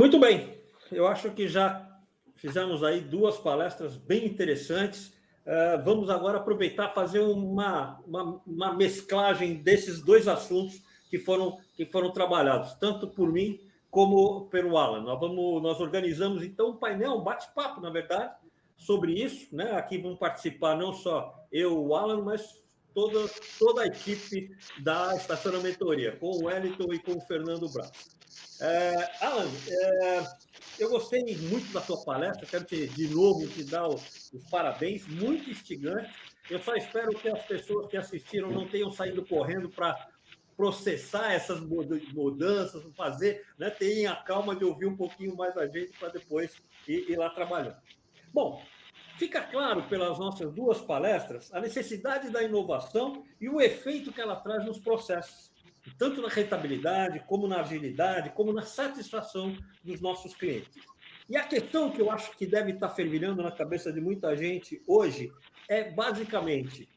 Muito bem, eu acho que já fizemos aí duas palestras bem interessantes. Vamos agora aproveitar e fazer uma mesclagem desses dois assuntos que foram trabalhados, tanto por mim como pelo Alan. Nós organizamos, então, um painel, um bate-papo, na verdade, sobre isso. Né? Aqui vão participar não só eu, o Alan, mas toda a equipe da Estação da Mentoria, com o Wellington e com o Fernando Braz. Alan, eu gostei muito da tua palestra, quero de novo te dar os parabéns, muito instigante. Eu só espero que as pessoas que assistiram não tenham saído correndo para processar essas mudanças, fazer, né, tenham a calma de ouvir um pouquinho mais a gente para depois ir lá trabalhando. Bom, fica claro pelas nossas duas palestras a necessidade da inovação e o efeito que ela traz nos processos, tanto na rentabilidade, como na agilidade, como na satisfação dos nossos clientes. E a questão que eu acho que deve estar fervilhando na cabeça de muita gente hoje é, basicamente,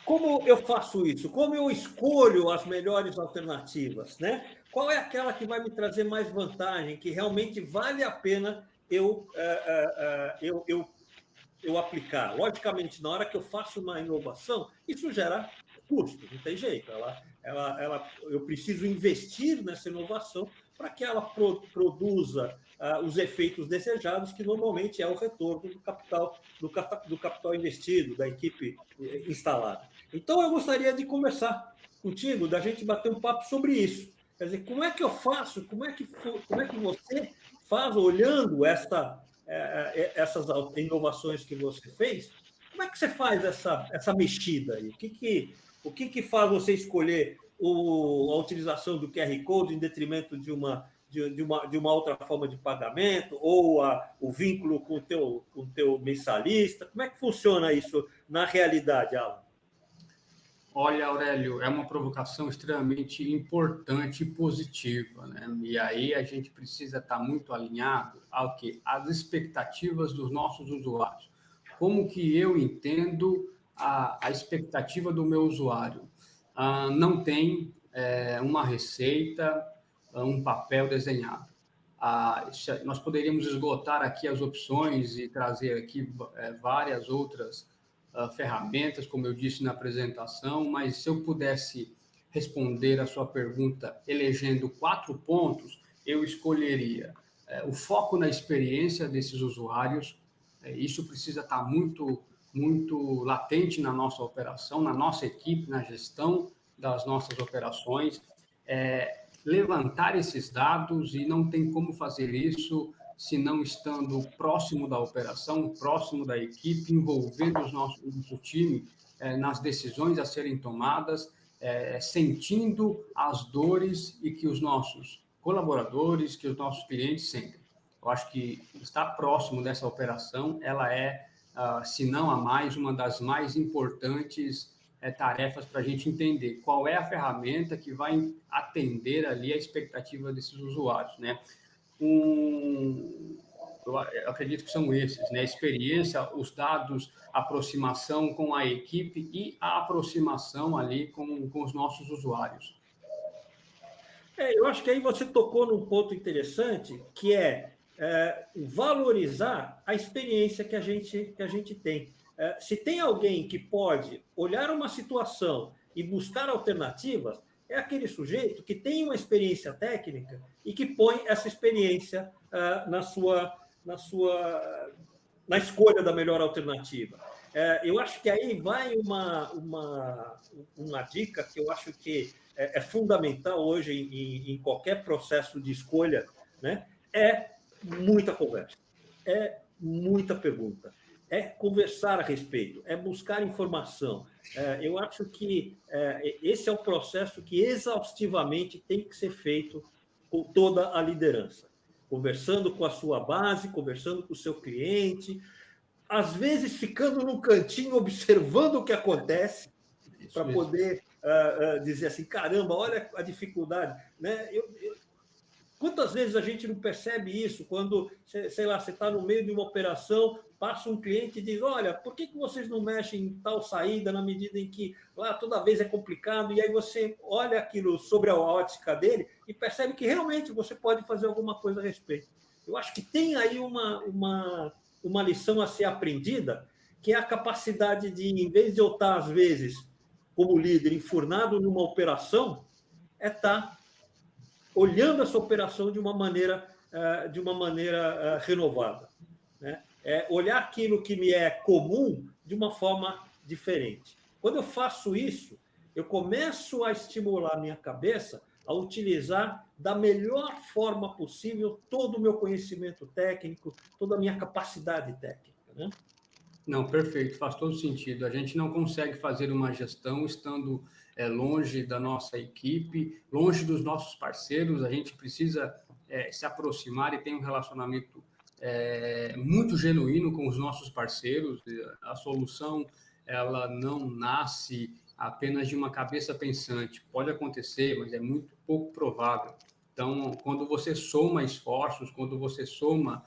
como eu faço isso? Como eu escolho as melhores alternativas? Né? Qual é aquela que vai me trazer mais vantagem, que realmente vale a pena eu aplicar? Logicamente, na hora que eu faço uma inovação, isso gera custo, não tem jeito. Eu preciso investir nessa inovação para que ela produza os efeitos desejados, que normalmente é o retorno do capital investido, da equipe instalada. Então, eu gostaria de conversar contigo, da gente bater um papo sobre isso. Quer dizer, como é que eu faço? Como é que você faz, olhando essas inovações que você fez? Como é que você faz essa mexida aí? O que faz você escolher a utilização do QR Code em detrimento de uma outra forma de pagamento, ou o vínculo com o teu mensalista? Como é que funciona isso na realidade, Alan? Olha, Aurélio, é uma provocação extremamente importante e positiva, né? E aí a gente precisa estar muito alinhado ao que? Às expectativas dos nossos usuários. Como que eu entendo a expectativa do meu usuário? Não tem uma receita, um papel desenhado. Nós poderíamos esgotar aqui as opções e trazer aqui várias outras ferramentas, como eu disse na apresentação, mas se eu pudesse responder a sua pergunta elegendo 4 pontos, eu escolheria o foco na experiência desses usuários. Isso precisa estar muito, muito latente na nossa operação, na nossa equipe, na gestão das nossas operações. Levantar esses dados, e não tem como fazer isso se não estando próximo da operação, próximo da equipe, envolvendo o nosso time nas decisões a serem tomadas, sentindo as dores e que os nossos colaboradores, que os nossos clientes sentem. Eu acho que estar próximo dessa operação, ela se não a mais, uma das mais importantes tarefas para a gente entender qual é a ferramenta que vai atender ali a expectativa desses usuários, né? Eu acredito que são esses, né? Experiência, os dados, aproximação com a equipe e a aproximação ali com os nossos usuários. Eu acho que aí você tocou num ponto interessante, que é valorizar a experiência que a gente tem. Se tem alguém que pode olhar uma situação e buscar alternativas, é aquele sujeito que tem uma experiência técnica e que põe essa experiência na escolha da melhor alternativa. Eu acho que aí vai uma dica que eu acho que é fundamental hoje em qualquer processo de escolha, né? É muita conversa, é muita pergunta, é conversar a respeito, é buscar informação. Eu acho que esse é o processo que exaustivamente tem que ser feito com toda a liderança, conversando com a sua base, conversando com o seu cliente, às vezes ficando num cantinho observando o que acontece, para poder dizer assim, caramba, olha a dificuldade. Né? Quantas vezes a gente não percebe isso quando, sei lá, você está no meio de uma operação, passa um cliente e diz, olha, por que vocês não mexem em tal saída na medida em que lá toda vez é complicado, e aí você olha aquilo sobre a ótica dele e percebe que realmente você pode fazer alguma coisa a respeito. eu acho que tem aí uma lição a ser aprendida, que é a capacidade de, em vez de eu estar, às vezes, como líder, enfurnado numa operação, é estar olhando essa operação de uma maneira renovada, né? É olhar aquilo que me é comum de uma forma diferente. Quando eu faço isso, eu começo a estimular a minha cabeça a utilizar da melhor forma possível todo o meu conhecimento técnico, toda a minha capacidade técnica, né? Não, perfeito, faz todo sentido. A gente não consegue fazer uma gestão estando longe da nossa equipe, longe dos nossos parceiros. A gente precisa se aproximar e ter um relacionamento muito genuíno com os nossos parceiros. A solução, ela não nasce apenas de uma cabeça pensante. Pode acontecer, mas é muito pouco provável. Então, quando você soma esforços, quando você soma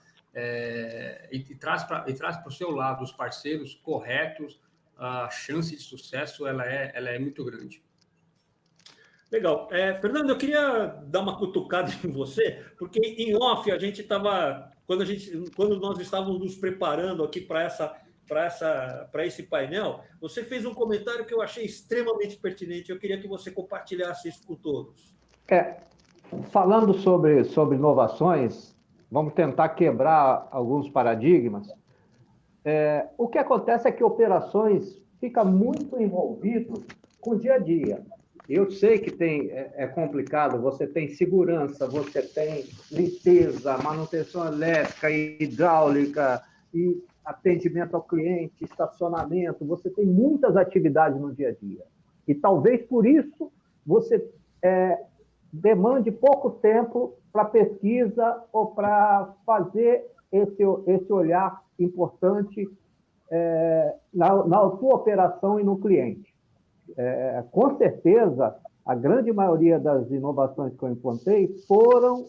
e traz para o seu lado os parceiros corretos, a chance de sucesso ela é muito grande. Legal. Fernando, eu queria dar uma cutucada em você, porque em off a gente estava, quando nós estávamos nos preparando aqui para esse painel, você fez um comentário que eu achei extremamente pertinente. Eu queria que você compartilhasse isso com todos. Falando sobre inovações, vamos tentar quebrar alguns paradigmas. O que acontece é que operações fica muito envolvido com o dia a dia. Eu sei que é complicado, você tem segurança, você tem limpeza, manutenção elétrica, hidráulica, e atendimento ao cliente, estacionamento, você tem muitas atividades no dia a dia. E talvez por isso você demande pouco tempo para pesquisa ou para fazer esse olhar importante na tua operação e no cliente. Com certeza, a grande maioria das inovações que eu implantei foram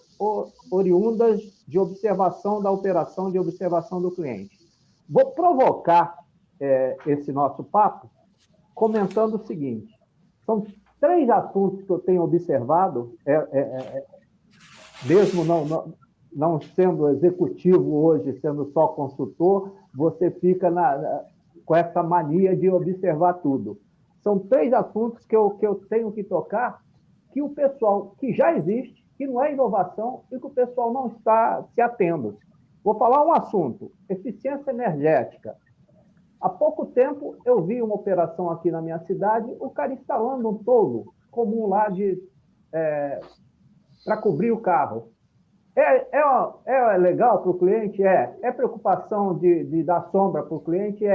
oriundas de observação da operação, de observação do cliente. Vou provocar esse nosso papo comentando o seguinte: são 3 assuntos que eu tenho observado, mesmo não sendo executivo hoje, sendo só consultor, você fica com essa mania de observar tudo. São 3 assuntos que eu tenho que tocar, que o pessoal, que já existe, que não é inovação e que o pessoal não está se atendo. Vou falar um assunto: eficiência energética. Há pouco tempo eu vi uma operação aqui na minha cidade, o cara instalando um toldo comum lá para cobrir o carro. É legal para o cliente? É preocupação de dar sombra para o cliente?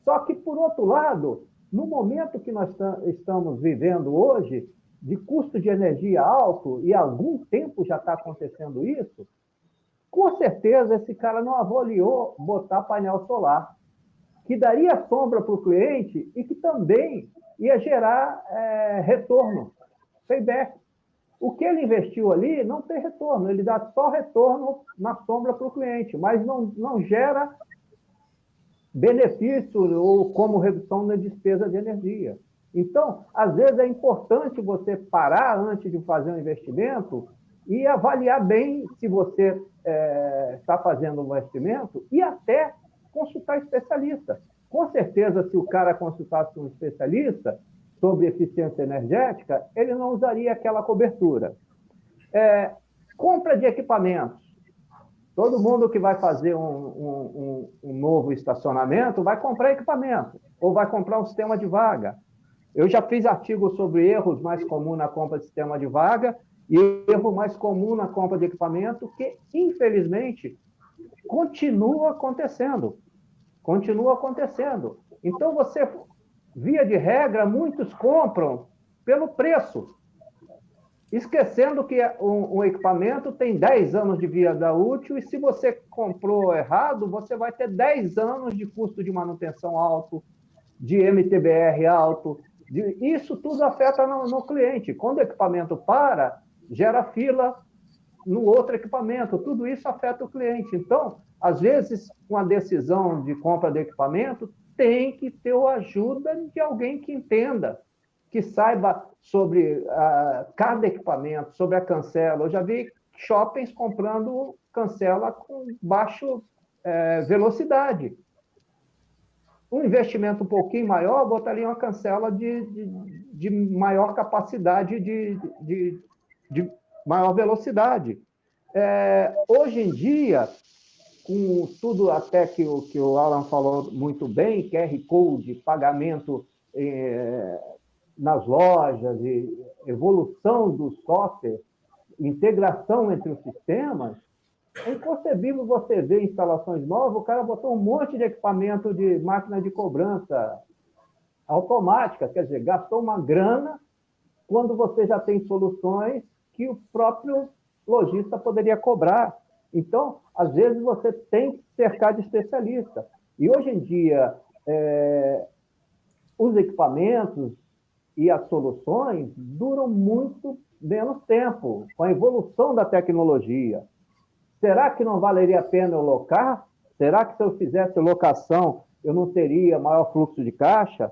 Só que, por outro lado, no momento que nós estamos vivendo hoje, de custo de energia alto, e há algum tempo já está acontecendo isso, com certeza esse cara não avaliou botar painel solar, que daria sombra para o cliente e que também ia gerar retorno, payback. O que ele investiu ali não tem retorno, ele dá só retorno na sombra para o cliente, mas não gera benefício ou como redução na despesa de energia. Então, às vezes é importante você parar antes de fazer um investimento e avaliar bem se você está fazendo um investimento e até consultar especialista. Com certeza, se o cara consultasse um especialista sobre eficiência energética, ele não usaria aquela cobertura. Compra de equipamentos. Todo mundo que vai fazer um novo estacionamento vai comprar equipamento, ou vai comprar um sistema de vaga. Eu já fiz artigos sobre erros mais comuns na compra de sistema de vaga e erro mais comum na compra de equipamento, que, infelizmente, continua acontecendo. Continua acontecendo. Então, via de regra, muitos compram pelo preço, esquecendo que um equipamento tem 10 anos de vida útil e se você comprou errado, você vai ter 10 anos de custo de manutenção alto, de MTBR alto. Isso tudo afeta no cliente. Quando o equipamento para, gera fila no outro equipamento. Tudo isso afeta o cliente. Então, às vezes, com a decisão de compra de equipamento, tem que ter a ajuda de alguém que entenda, que saiba sobre cada equipamento, sobre a cancela. Eu já vi shoppings comprando cancela com baixa velocidade. Um investimento um pouquinho maior, botaria uma cancela de maior capacidade, de maior velocidade. Hoje em dia, com tudo até que o Alan falou muito bem, QR Code, pagamento nas lojas, e evolução do software, integração entre os sistemas, é inconcebível você ver instalações novas, o cara botou um monte de equipamento de máquina de cobrança automática, quer dizer, gastou uma grana quando você já tem soluções que o próprio lojista poderia cobrar. Então, às vezes, você tem que cercar de especialista. E hoje em dia, os equipamentos e as soluções duram muito menos tempo, com a evolução da tecnologia. Será que não valeria a pena eu locar? Será que se eu fizesse locação, eu não teria maior fluxo de caixa?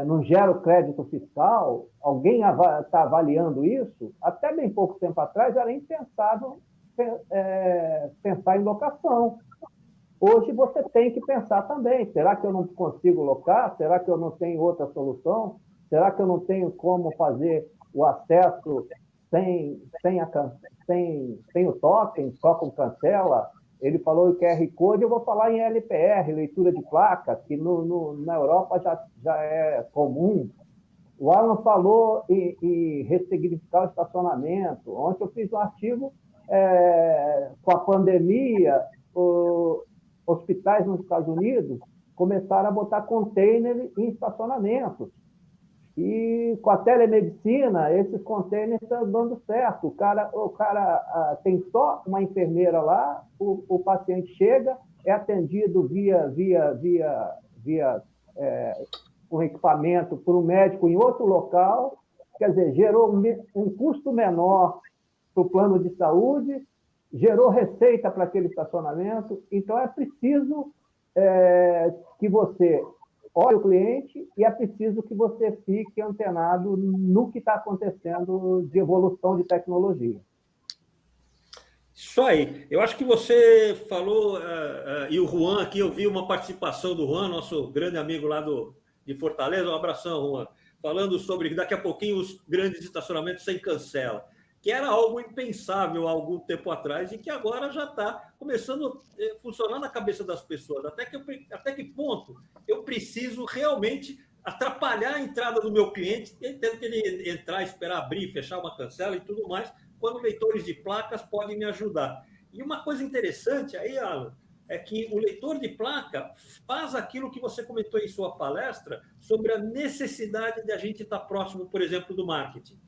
Não gero crédito fiscal? Alguém está avaliando isso? Até bem pouco tempo atrás era impensável pensar em locação. Hoje você tem que pensar também, será que eu não consigo locar? Será que eu não tenho outra solução? Será que eu não tenho como fazer o acesso sem o token, só com cancela? Ele falou em QR Code, eu vou falar em LPR, leitura de placa, que na Europa já é comum. O Alan falou em ressignificar o estacionamento. Ontem eu fiz um artigo com a pandemia, hospitais nos Estados Unidos começaram a botar container em estacionamentos. E com a telemedicina, esses containers estão dando certo. O cara tem só uma enfermeira lá, o paciente chega, é atendido via um equipamento por um médico em outro local, quer dizer, gerou um custo menor para o plano de saúde, gerou receita para aquele estacionamento. Então, é preciso que você olhe o cliente e é preciso que você fique antenado no que está acontecendo de evolução de tecnologia. Isso aí. Eu acho que você falou, e o Juan aqui, eu vi uma participação do Juan, nosso grande amigo lá de Fortaleza. Um abração, Juan. Falando sobre daqui a pouquinho os grandes estacionamentos sem cancela, que era algo impensável há algum tempo atrás e que agora já está começando a funcionar na cabeça das pessoas. Até que ponto eu preciso realmente atrapalhar a entrada do meu cliente, tendo que ele entrar, esperar abrir, fechar uma cancela e tudo mais, quando leitores de placas podem me ajudar. E uma coisa interessante aí, Alan, é que o leitor de placa faz aquilo que você comentou em sua palestra sobre a necessidade de a gente estar próximo, por exemplo, do marketing.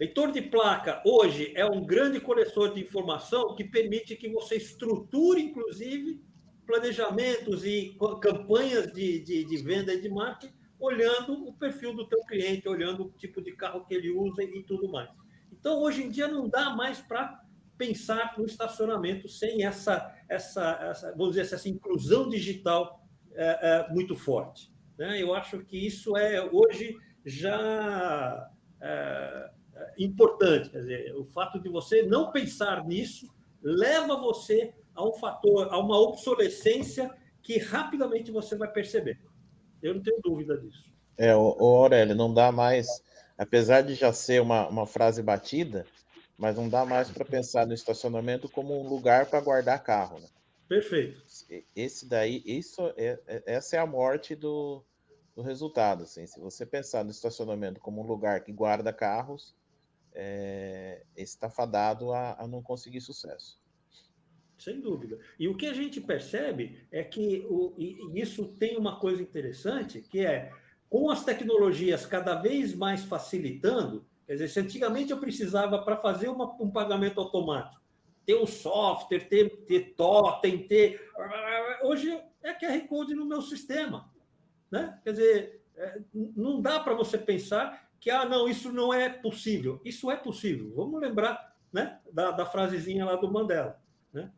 Leitor de placa, hoje, é um grande coletor de informação que permite que você estruture, inclusive, planejamentos e campanhas de venda e de marketing, olhando o perfil do teu cliente, olhando o tipo de carro que ele usa e tudo mais. Então, hoje em dia, não dá mais para pensar no estacionamento sem vamos dizer assim, essa inclusão digital muito forte. Né? Eu acho que isso hoje já importante. Quer dizer, o fato de você não pensar nisso leva você a um fator, a uma obsolescência que rapidamente você vai perceber. Eu não tenho dúvida disso. O Aurélio, não dá mais, apesar de já ser uma frase batida, mas não dá mais para pensar no estacionamento como um lugar para guardar carro, né? Perfeito. Essa é a morte do resultado. Assim. Se você pensar no estacionamento como um lugar que guarda carros, está fadado a não conseguir sucesso. Sem dúvida. E o que a gente percebe é que isso tem uma coisa interessante, que com as tecnologias cada vez mais facilitando, quer dizer, se antigamente eu precisava, para fazer um pagamento automático, ter um software, ter totem, hoje é QR Code no meu sistema. Né? Quer dizer, não dá para você pensar que, não, isso não é possível. Isso é possível. Vamos lembrar, né, da frasezinha lá do Mandela. Né?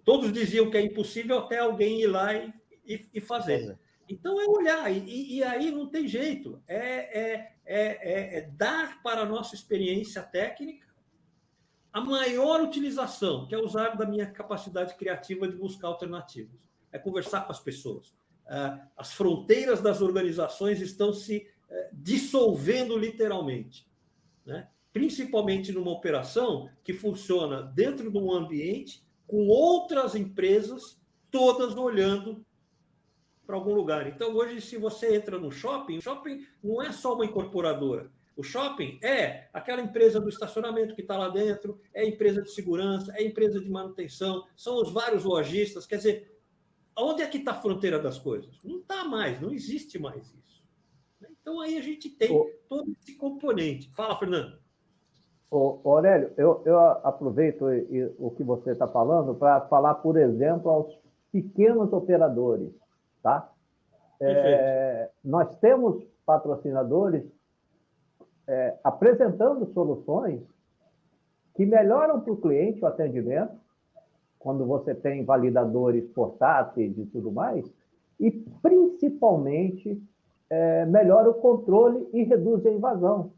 Todos diziam que é impossível até alguém ir lá e fazer. Então, é olhar. E aí não tem jeito. Dar para a nossa experiência técnica a maior utilização, que é usar da minha capacidade criativa de buscar alternativas, é conversar com as pessoas. As fronteiras das organizações estão se dissolvendo literalmente, né? Principalmente numa operação que funciona dentro de um ambiente com outras empresas todas olhando para algum lugar. Então, hoje, se você entra no shopping, o shopping não é só uma incorporadora. O shopping é aquela empresa do estacionamento que está lá dentro, é a empresa de segurança, é a empresa de manutenção, são os vários lojistas. Quer dizer, onde é que está a fronteira das coisas? Não está mais, não existe mais isso. Então, aí a gente tem todo esse componente. Fala, Fernando. Aurélio, eu aproveito o que você está falando para falar, por exemplo, aos pequenos operadores. Tá? Nós temos patrocinadores apresentando soluções que melhoram para o cliente o atendimento, quando você tem validadores portáteis e tudo mais, e principalmente melhora o controle e reduz a invasão.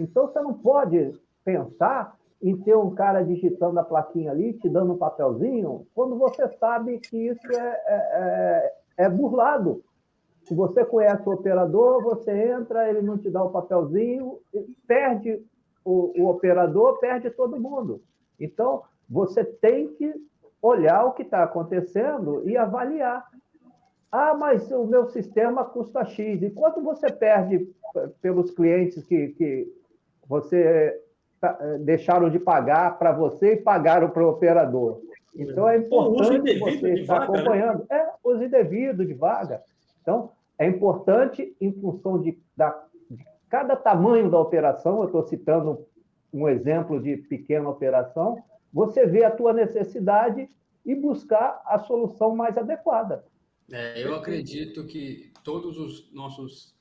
Então, você não pode pensar em ter um cara digitando a plaquinha ali, te dando um papelzinho, quando você sabe que isso é burlado. Se você conhece o operador, você entra, ele não te dá o papelzinho, perde o operador, perde todo mundo. Então, você tem que olhar o que está acontecendo e avaliar. Ah, mas o meu sistema custa X. E quanto você perde pelos clientes que você deixaram de pagar para você e pagaram para o operador? Então, é importante você estar acompanhando. Uso indevido de vaga. Então, é importante, em função de cada tamanho da operação, eu estou citando um exemplo de pequena operação, você vê a tua necessidade e buscar a solução mais adequada. Eu acredito que todos os nossos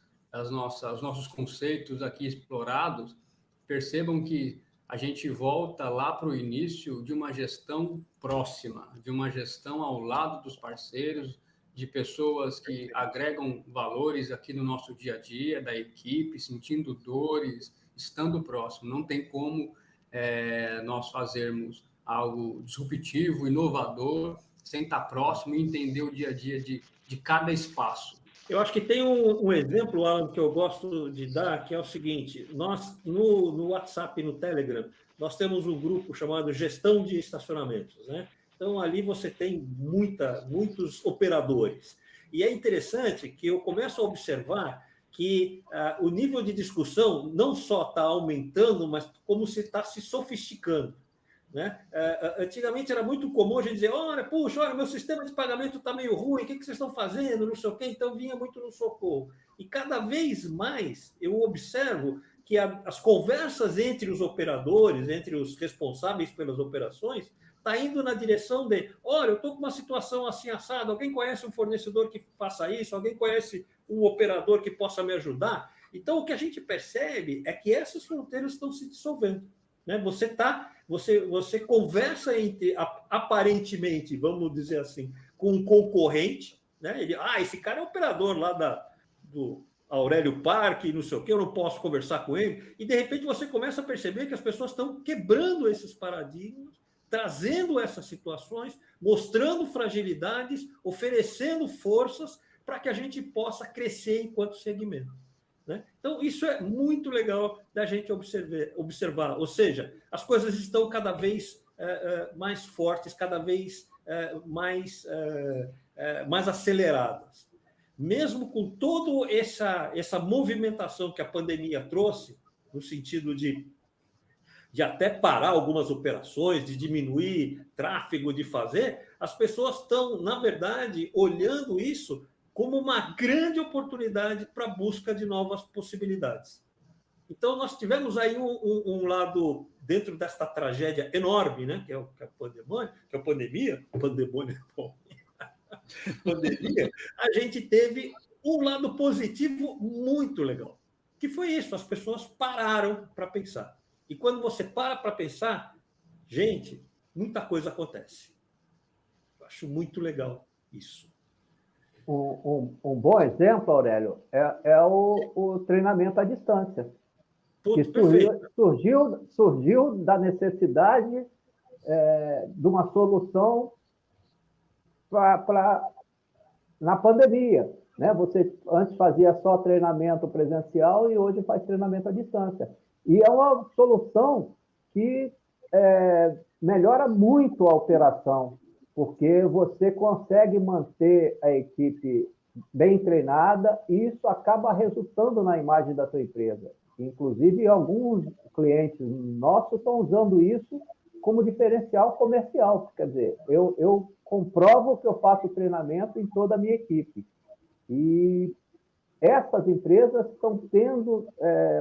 conceitos aqui explorados percebam que a gente volta lá para o início de uma gestão próxima, de uma gestão ao lado dos parceiros, de pessoas que agregam valores aqui no nosso dia a dia, da equipe, sentindo dores, estando próximo. Não tem como nós fazermos algo disruptivo, inovador, sem estar próximo e entender o dia a dia de cada espaço. Eu acho que tem um exemplo, Alan, que eu gosto de dar, que é o seguinte: nós, no WhatsApp e no Telegram, nós temos um grupo chamado Gestão de Estacionamentos, né? Então, ali você tem muitos operadores. E é interessante que eu começo a observar que o nível de discussão não só está aumentando, mas como se está se sofisticando, né? Antigamente era muito comum a gente dizer: olha, meu sistema de pagamento está meio ruim, o que vocês estão fazendo? Não sei o quê. Então vinha muito no socorro. E cada vez mais eu observo que as conversas entre os operadores, entre os responsáveis pelas operações, está indo na direção de: olha, eu estou com uma situação assim assada, alguém conhece um fornecedor que faça isso? Alguém conhece um operador que possa me ajudar? Então, o que a gente percebe é que essas fronteiras estão se dissolvendo, né? Você conversa aparentemente, vamos dizer assim, com um concorrente, né? Esse cara é operador lá do Aurélio Parque, não sei o quê, eu não posso conversar com ele. E, de repente, você começa a perceber que as pessoas estão quebrando esses paradigmas, trazendo essas situações, mostrando fragilidades, oferecendo forças para que a gente possa crescer enquanto segmento, né? Então, isso é muito legal da gente observar. Ou seja, as coisas estão cada vez mais fortes, cada vez mais aceleradas. Mesmo com toda essa movimentação que a pandemia trouxe, no sentido de até parar algumas operações, de diminuir tráfego, de fazer, as pessoas estão, na verdade, olhando isso como uma grande oportunidade para a busca de novas possibilidades. Então, nós tivemos aí um lado, dentro desta tragédia enorme, né, que é a pandemia, a gente teve um lado positivo muito legal, que foi isso: as pessoas pararam para pensar. E quando você para pensar, gente, muita coisa acontece. Eu acho muito legal isso. Um bom exemplo, Aurélio, é o treinamento à distância. que surgiu da necessidade de uma solução na pandemia. Né? Você antes fazia só treinamento presencial e hoje faz treinamento à distância. E é uma solução que melhora muito a operação, porque você consegue manter a equipe bem treinada e isso acaba resultando na imagem da sua empresa. Inclusive, alguns clientes nossos estão usando isso como diferencial comercial. Quer dizer, eu comprovo que eu faço treinamento em toda a minha equipe. E essas empresas estão tendo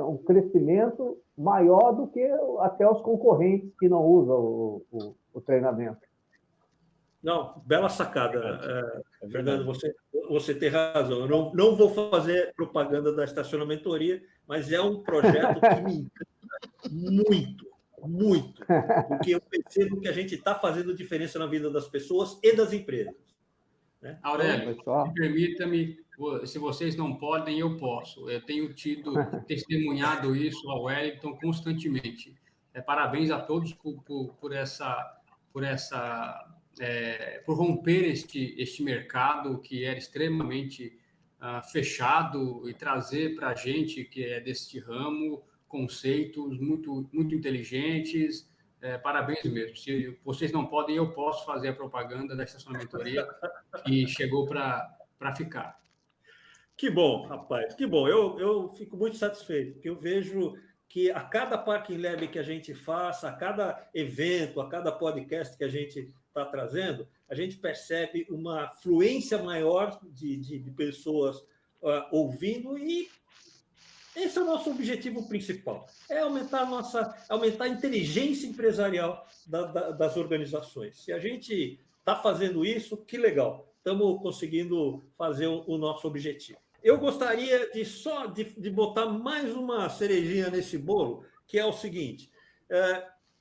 um crescimento maior do que até os concorrentes que não usam o treinamento. Não, bela sacada, Fernando, você tem razão. Eu não vou fazer propaganda da estacionamentoria, mas é um projeto que me encanta muito, muito, porque eu percebo que a gente está fazendo diferença na vida das pessoas e das empresas. Né? Aurélio, permita-me, se vocês não podem, eu posso. Eu tenho testemunhado isso ao Wellington constantemente. Parabéns a todos por romper este mercado que era extremamente fechado e trazer para a gente que é deste ramo conceitos muito, muito inteligentes. Parabéns mesmo. Se vocês não podem, eu posso fazer a propaganda da estacionamentoria que chegou para ficar. Que bom, rapaz, que bom. Eu fico muito satisfeito, porque eu vejo que a cada Parking Lab que a gente faça, a cada evento, a cada podcast que a gente está trazendo, a gente percebe uma fluência maior de pessoas ouvindo, e esse é o nosso objetivo principal, aumentar a inteligência empresarial das organizações. Se a gente está fazendo isso, que legal, estamos conseguindo fazer o nosso objetivo. Eu gostaria de botar mais uma cerejinha nesse bolo, que é o seguinte: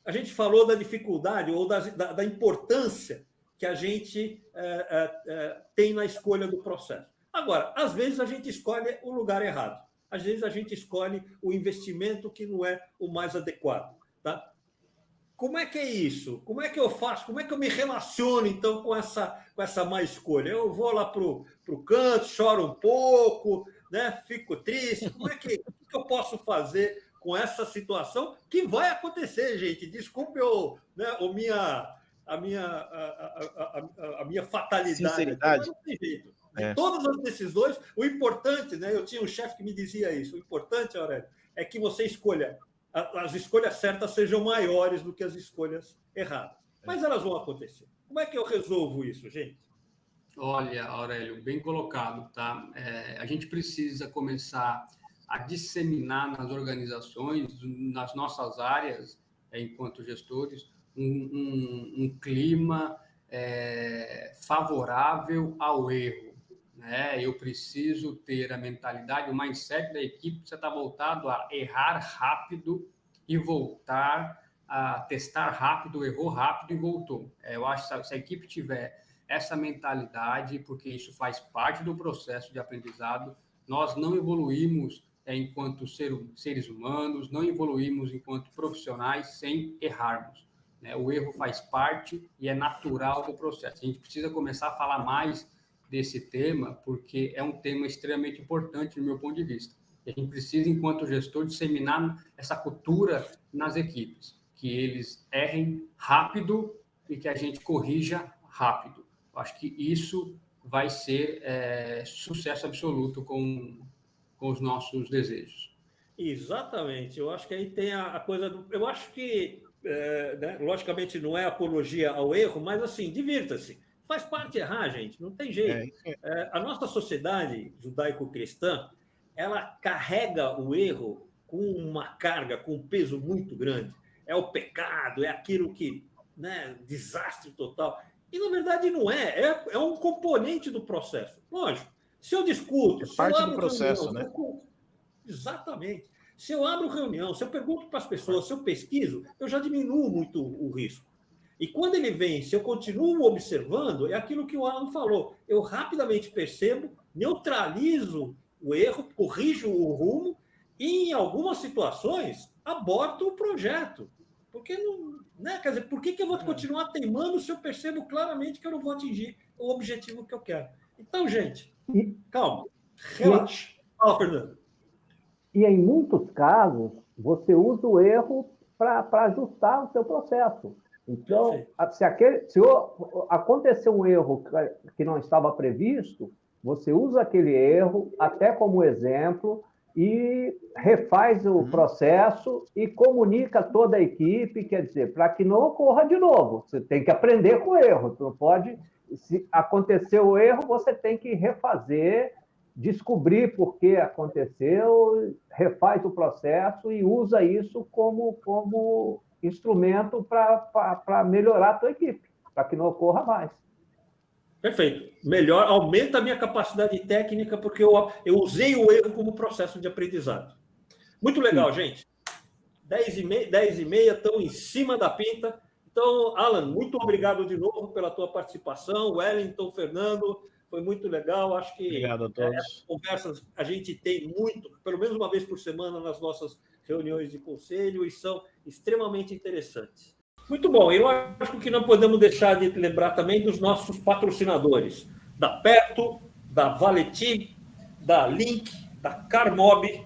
a gente falou da dificuldade ou da importância que a gente tem na escolha do processo. Agora, às vezes a gente escolhe o lugar errado, às vezes a gente escolhe o investimento que não é o mais adequado. Tá? Como é que é isso? Como é que eu faço? Como é que eu me relaciono, então, com essa má escolha? Eu vou lá para o canto, choro um pouco, né? Fico triste. Como é que eu posso fazer com essa situação que vai acontecer, gente? Desculpe a minha fatalidade. Sinceridade. Não tem jeito. De todas as decisões, o importante, né? Eu tinha um chefe que me dizia isso, o importante, Aurélio, é que você escolha, as escolhas certas sejam maiores do que as escolhas erradas. Mas elas vão acontecer. Como é que eu resolvo isso, gente? Olha, Aurélio, bem colocado, tá? A gente precisa começar a disseminar nas organizações, nas nossas áreas, enquanto gestores, um clima favorável ao erro. Né? Eu preciso ter a mentalidade, o mindset da equipe precisa estar voltado a errar rápido e voltar a testar rápido, errou rápido e voltou. Eu acho que se a equipe tiver essa mentalidade, porque isso faz parte do processo de aprendizado, nós não evoluímos enquanto seres humanos, não evoluímos enquanto profissionais sem errarmos. Né? O erro faz parte e é natural do processo. A gente precisa começar a falar mais desse tema, porque é um tema extremamente importante, do meu ponto de vista. E a gente precisa, enquanto gestor, disseminar essa cultura nas equipes, que eles errem rápido e que a gente corrija rápido. Eu acho que isso vai ser sucesso absoluto com os nossos desejos. Exatamente. Eu acho que aí tem a coisa do... Eu acho que, né, logicamente, não é apologia ao erro, mas, assim, divirta-se. Faz parte errar, gente, não tem jeito. A nossa sociedade judaico-cristã, ela carrega o erro com uma carga, com um peso muito grande. É o pecado, é aquilo que... né, desastre total. E, na verdade, não é. É um componente do processo. Lógico, se eu discuto... É parte do processo, reunião, né? Exatamente. Se eu abro reunião, se eu pergunto para as pessoas, se eu pesquiso, eu já diminuo muito o risco. E quando ele vem, se eu continuo observando, é aquilo que o Alan falou. Eu rapidamente percebo, neutralizo o erro, corrijo o rumo e, em algumas situações, aborto o projeto. Porque não, né? Quer dizer, por que eu vou continuar teimando se eu percebo claramente que eu não vou atingir o objetivo que eu quero? Então, gente, calma, relaxa. Fala, Fernando. E em muitos casos, você usa o erro para ajustar o seu processo. Então, se acontecer um erro que não estava previsto, você usa aquele erro até como exemplo e refaz o processo e comunica toda a equipe, quer dizer, para que não ocorra de novo. Você tem que aprender com o erro. Você não pode, se acontecer o erro, você tem que refazer, descobrir por que aconteceu, refaz o processo e usa isso como instrumento para melhorar a tua equipe, para que não ocorra mais. Perfeito. Melhor, aumenta a minha capacidade técnica, porque eu usei o erro como processo de aprendizado. Muito legal, gente. 10h30, estão em cima da pinta. Então, Alan, muito obrigado de novo pela tua participação. Wellington, Fernando, foi muito legal. Acho que obrigado a todos. Essas conversas a gente tem muito, pelo menos uma vez por semana, nas nossas reuniões de conselho, e são extremamente interessantes. Muito bom. Eu acho que não podemos deixar de lembrar também dos nossos patrocinadores, da Perto, da Valeti, da Link, da Carmob,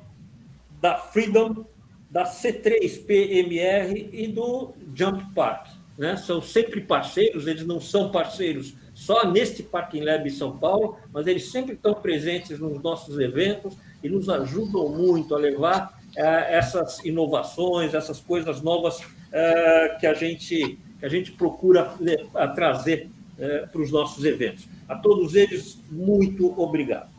da Freedom, da C3PMR e do Jump Park. Né? São sempre parceiros, eles não são parceiros só neste Parking Lab em São Paulo, mas eles sempre estão presentes nos nossos eventos e nos ajudam muito a levar essas inovações, essas coisas novas que a gente procura trazer para os nossos eventos. A todos eles, muito obrigado.